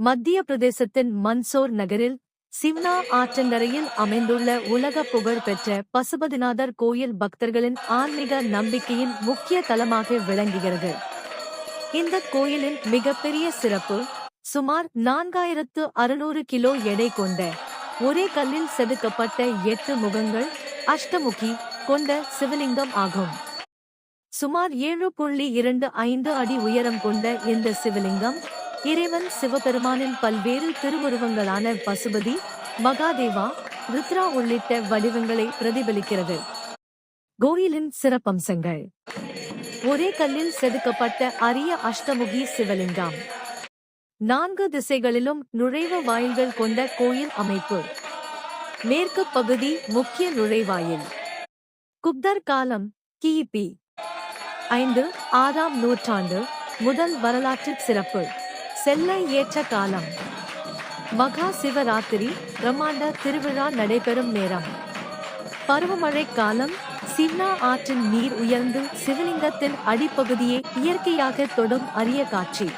மத்திய பிரதேசத்தின் மன்சோர் நகரில் சிவ்னா ஆற்றங்கரையில் அமைந்துள்ள உலக புகழ் பெற்ற பசுபதிநாதர் கோயில் பக்தர்களின் ஆன்மீக நம்பிக்கையின் முக்கிய தலமாக விளங்குகிறது. இந்த கோயிலின் மிகப்பெரிய சிறப்பு சுமார் 4600 கிலோ எடை கொண்ட ஒரே கல்லில் செதுக்கப்பட்ட 8 முகங்கள் அஷ்டமுகி கொண்ட சிவலிங்கம் ஆகும். சுமார் 7.25 அடி உயரம் கொண்ட இந்த சிவலிங்கம் இறைவன் சிவபெருமானின் பல்வேறு திருவுருவங்களான பசுபதி, மகாதேவா, ருத்ரா உள்ளிட்ட வடிவங்களை பிரதிபலிக்கிறது. கோயிலின் சிறப்பம்சங்கள்: ஒரே கல்லில் செதுக்கப்பட்ட அரிய அஷ்டமுகி சிவலிங்கம், 4 திசைகளிலும் நுழைவு வாயில்கள் கொண்ட கோயில் அமைப்பு, மேற்கு பகுதி முக்கிய நுழைவாயில், குப்தர் காலம் கிபி 5-6ஆம் நூற்றாண்டு முதல் வரலாற்று சிறப்பு, செல்ல ஏற்ற காலம், மகா சிவராத்திரி பிரம்மாண்ட திருவிழா நடைபெறும் நேரம், பருவமழை காலம், சிவ்னா ஆற்றின் நீர் உயர்ந்து சிவலிங்கத்தின் அடிப்பகுதியை இயற்கையாக தொடும் அரிய காட்சி.